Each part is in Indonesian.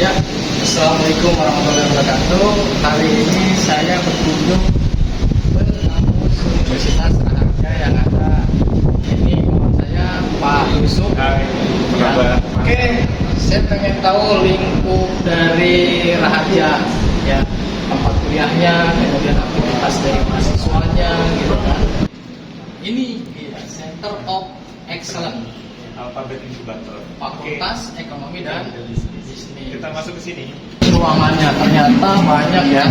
Ya, Assalamualaikum warahmatullahi wabarakatuh. Hari ini saya berkunjung ke kampus Universitas Raharja yang ada ini kawan saya Pak Yusuf. Hai, Ya. Oke, saya pengen tahu lingkup dari Raharja, ya, tempat kuliahnya, kemudian aktivitas dari mahasiswanya, gitu kan. Ini ya, Center of Excellence, Alphabet Incubator. Fakultas Ekonomi dan Bisnis. Kita masuk ke sini. Ruangannya ternyata banyak ya.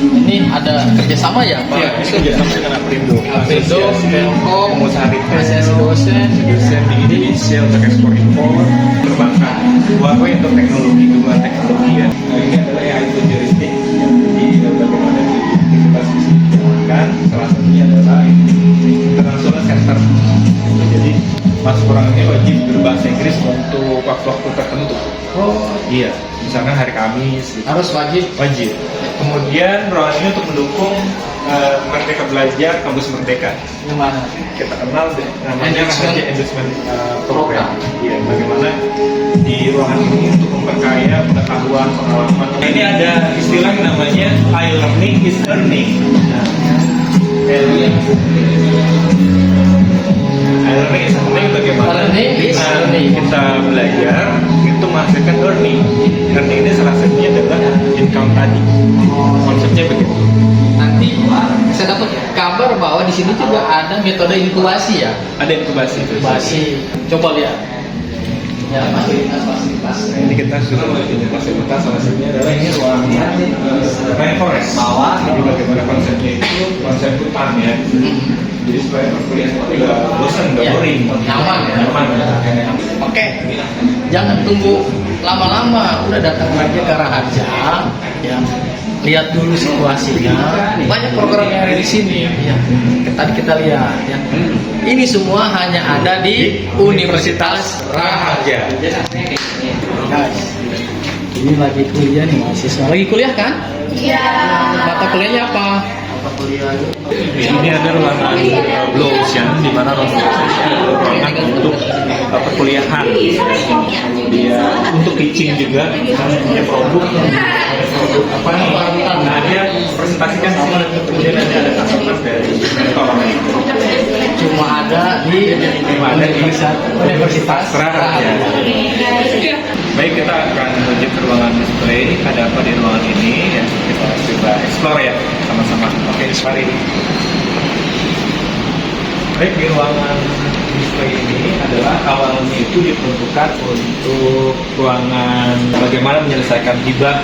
Ini ada kerjasama ya Pak? Iya, ini kerjasama dengan Aprindo. Aprindo, Telkom, pengusaha retail, asosiasi dosen. dosen di Indonesia untuk ekspor impor, perbankan, Huawei untuk teknologi, dukungan teknologi ya. Nah, ini adalah AI futuristik. Jadi bagaimana aktivitas bisa dijalankan. Salah satunya adalah international center. Jadi masuk orang ini wajib berbahasa Inggris untuk waktu-waktu tertentu. Oh, Iya, misalkan hari Kamis. Gitu. harus wajib. Wajib. Kemudian ruangan ini untuk mendukung Merdeka Belajar Kampus Merdeka. Gimana? Kita kenal namanya Endorsement. Raharja Endorsement Program. Iya, bagaimana di ruangan ini untuk memperkaya pengetahuan, pengalaman. Nah, ini ada istilah yang namanya I-learning is earning. Nah, I-learning is earning bagaimana? Learning is earning. Kita belajar itu menghasilkan earning. Earning ini salah satunya adalah income tadi. Konsepnya begitu. Nanti saya dapat kabar bahwa di sini juga ada metode inkubasi ya. Ada inkubasi itu. Inkubasi. Coba lihat. Ya, fasilitas. Nah, ini kita sudah memiliki fasilitas, salah satunya adalah ini ruangan rainforest. Jadi bagaimana konsepnya itu konsep hutan ya. Jadi supaya perkuliahan itu nggak bosan, nggak Ya, boring, nyaman ya. nyaman. Oke, jangan tunggu lama-lama, udah datang aja ke Raharja, ya, lihat dulu situasinya. Banyak program yang ada di sini. Ya. Tadi kita lihat, ya. Ini semua hanya ada di Universitas Raharja. Guys, ini lagi kuliah nih mahasiswa. Lagi kuliah kan? Iya. Mata kuliahnya apa? Ini ada ruangan Blue Ocean, di mana ruangan ruangan untuk perkuliahan. Dia untuk teaching juga, kita punya produk apa nih? Nah, dia presentasikan semua, kemudian nanti ada customer dari mentor. Cuma ada di Universitas Raharja. Baik, kita akan menuju ke ruangan display. Ada apa di ruangan ini? Ya, kita coba explore ya sama-sama. Oke, mari. Baik, di ruangan display ini adalah awalnya itu diperuntukkan untuk ruangan bagaimana menyelesaikan hibah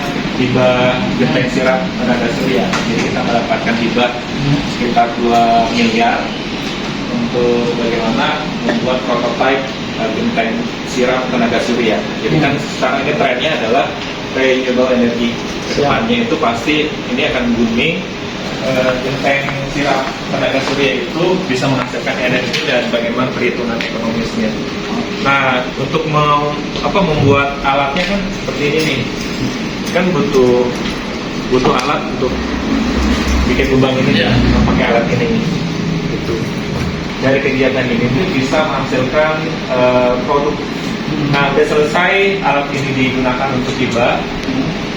genteng sirap tenaga surya. Jadi kita mendapatkan hibah sekitar 2 miliar untuk bagaimana membuat prototipe genteng sirap tenaga surya. Jadi kan sekarang ini trennya adalah renewable energy. Kedepannya itu pasti ini akan booming. Genteng sirap tenaga surya itu bisa menghasilkan energi dan bagaimana perhitungan ekonomisnya. Nah, untuk membuat alatnya kan seperti ini nih, kan butuh alat untuk bikin lubang ini, pakai alat ini. Gitu. Dari kegiatan ini tuh bisa menghasilkan produk. Nah, udah selesai alat ini digunakan untuk hibah,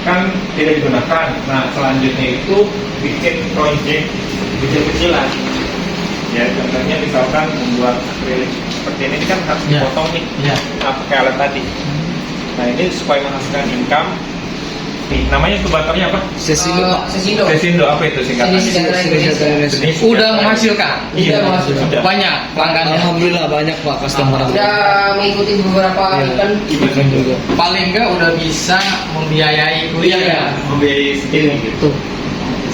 kan tidak digunakan. Nah, selanjutnya itu bikin proyek kecil-kecilan. Ya, contohnya misalkan membuat akrilik seperti ini kan harus dipotong nih, pakai alat tadi. Nah, ini supaya menghasilkan income. Namanya inkubatornya apa? Sesindo. Sesindo, apa itu singkatannya? Udah menghasilkan. Iya, Sudah. Banyak pelanggannya. Alhamdulillah banyak Pak customer. Udah mengikuti beberapa event. Event juga. Paling enggak udah bisa membiayai kuliah ya. Membiayai sendiri gitu.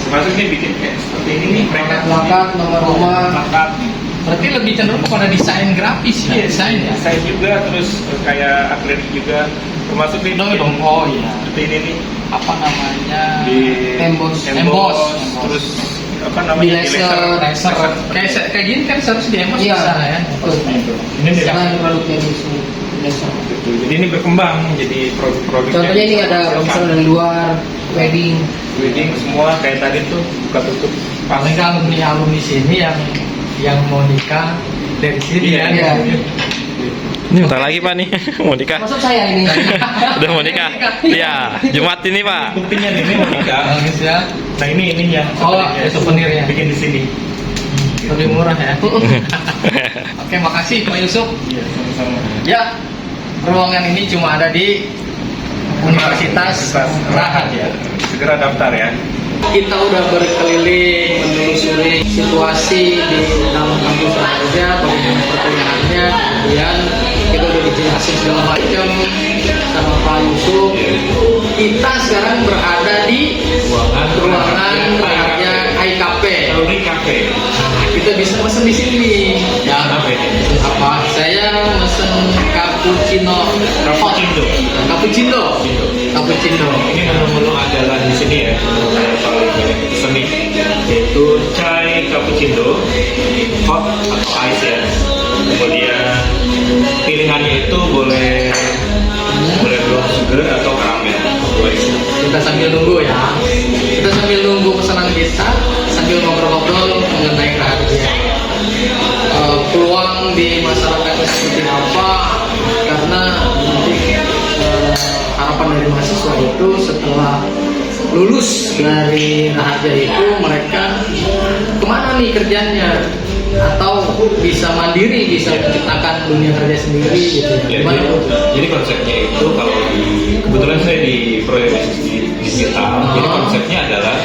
Termasuk nih bikin kayak seperti ini nih, mereka Plakat, nomor rumah. plakat. Berarti lebih cenderung kepada desain grafis ya. Iya, desain juga, terus kayak akrilik juga. Termasuk nih Dong. Oh iya. seperti ini nih. Apa namanya? Di Emboss. terus apa namanya? Di laser. Laser. Kayak gini kan seharusnya di emos Iya. bisa ya. Ini nih. Nah, produknya di laser. Jadi ini berkembang jadi produk-produk. Contohnya ini ada pemesanan dari luar, wedding. wedding semua kayak tadi tuh buka tutup. Paling nggak alumni sini yang mau nikah dari sini Iya, ya. iya. Ini bentar lagi Pak nih, mau nikah. Masuk saya ini. Udah mau nikah? Iya, Jumat ini Pak. Buktinya nih, ini mau nikah. Bagus ya. Nah ini ininya. Oh, souvenirnya. Bikin di sini. Lebih murah ya. Oke, makasih Pak Yusuf. Iya, sama-sama. Ya, ruangan ini cuma ada di Universitas Raharja. Segera daftar ya. Kita udah berkeliling menelusuri situasi di dalam kampus Raharja, bagaimana perkuliahannya, kemudian kita udah dijelasin segala macam sama Pak Yusuf. Kita sekarang berada di ruangan Raharja IKP. Alumni Cafe. Kita bisa pesen di sini. Ya, Apa ini? apa? Saya pesen cappuccino hot. Cappuccino. Ini menu-menu adalah di sini ya. Yang paling banyak seni yaitu chai cappuccino, hot atau ice ya. Kemudian pilihannya itu boleh brown sugar atau karamel. Kita sambil nunggu ya. Kita sambil nunggu pesanan kita, sambil ngobrol-ngobrol mengenai Raharja. Peluang di masyarakat seperti apa? Karena nanti harapan dari mahasiswa itu setelah lulus dari Raharja itu mereka kemana nih kerjanya? Atau bisa mandiri, bisa menciptakan dunia kerja sendiri gitu ya. Ya, Gimana Bu? jadi konsepnya itu kalau kebetulan saya di proyek bisnis digital, jadi konsepnya adalah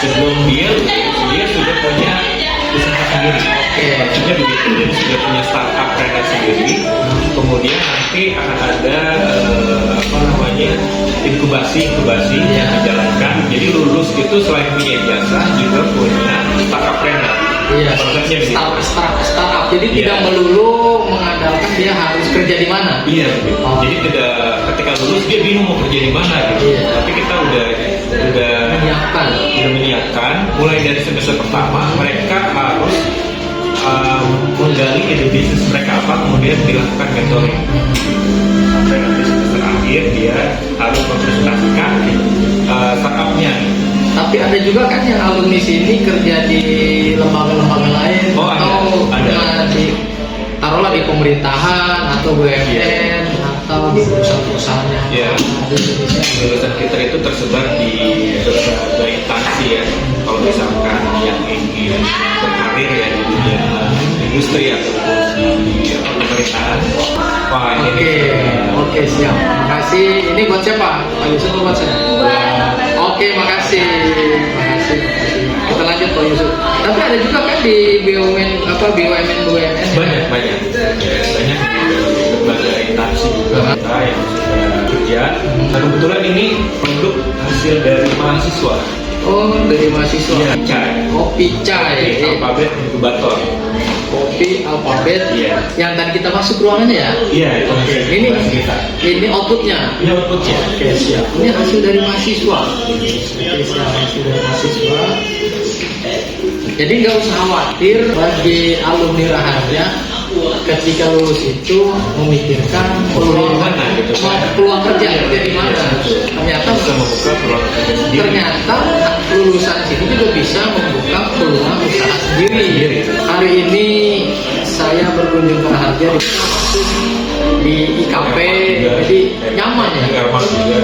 sebelum dia sudah punya usaha sendiri. Maksudnya begitu, jadi sudah punya startup brand sendiri. Kemudian nanti akan ada inkubasi yang dijalankan. Jadi lulus itu selain punya ijazah juga punya startup brand. Iya, Konsepnya begitu. startup. Jadi tidak melulu mengandalkan dia harus kerja di mana. Iya, jadi tidak ketika lulus dia bingung mau kerja di mana gitu. Iya. Tapi kita udah menyiapkan mulai dari semester pertama mereka harus menggali ide bisnis mereka apa, kemudian dilakukan mentoring sampai nanti semester akhir dia harus mempresentasikan startupnya. Tapi ada juga kan yang alumni sini kerja di lembaga-lembaga lain Oh, ada. atau di taruhlah di pemerintahan atau BUMN atau di perusahaan-perusahaan yang Iya. ada di Indonesia. Lulusan kita itu tersebar di berbagai instansi ya. Kalau misalkan yang ingin berkarir ya di dunia industri ataupun di pemerintahan, wah ini Oke, siap. Makasih. Ini buat siapa? Pak Yusuf atau buat saya? Oke, makasih. Kita lanjut Pak Yusuf. Tapi ada juga kan di BUMN BUMN. banyak di berbagai instansi juga kita yang sudah kerja. Nah, kebetulan ini produk hasil dari mahasiswa. Oh, dari mahasiswa. Iya, chai. Kopi chai. Alfabet inkubator. Kopi alfabet. Iya. Yang tadi kita masuk ruangannya ya. Iya, itu Oke, hasil ini kita. ini outputnya. Ini outputnya. Oke, siap. Ini hasil dari mahasiswa. Oke, siap. Hasil dari mahasiswa. Jadi nggak usah khawatir bagi alumni Raharja ketika lulus itu memikirkan peluang Mana gitu. peluang kerja di mana. Ternyata Bisa membuka peluang kerja sendiri. ternyata lulusan sini juga bisa membuka peluang usaha sendiri. Hari ini saya berkunjung ke Raharja di IKP, jadi nyaman ya. Di Ermat juga.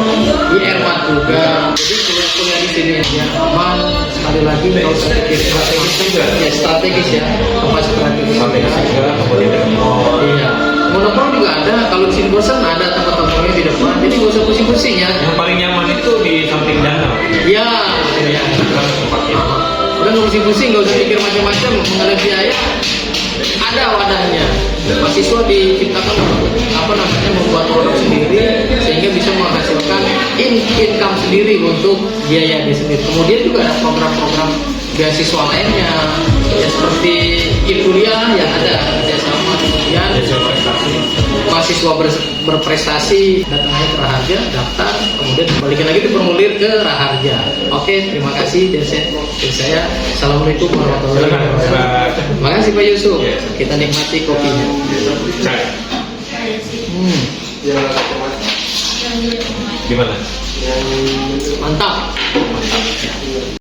Di Ermat juga. Jadi kuliah di sini ya aman. Sekali lagi nggak usah pikir strategis juga. Ya strategis ya. Tempat strategis. Strategis juga, kemudian ada mall. Iya. Monopol juga ada. Kalau di sini bosan ada tempat-tempatnya di depan. Jadi nggak usah pusing-pusing ya. Yang paling nyaman itu di samping danau. Iya. Iya. Kan tempatnya. Udah nggak pusing-pusing, nggak usah pikir macam-macam mengenai biaya. Ada wadahnya. Mahasiswa diciptakan membuat produk sendiri sehingga bisa menghasilkan income sendiri untuk biaya dia sendiri. Kemudian juga ada program-program beasiswa lainnya ya seperti kuliah yang ada kerjasama. Kemudian mahasiswa berprestasi datang aja ke Raharja, daftar, kemudian balikin lagi dipermulir ke Raharja. Oke, terima kasih dari saya. Assalamualaikum warahmatullahi wabarakatuh. Terima kasih Pak Yusuf. Kita nikmati kopinya. Chai. Gimana? Mantap.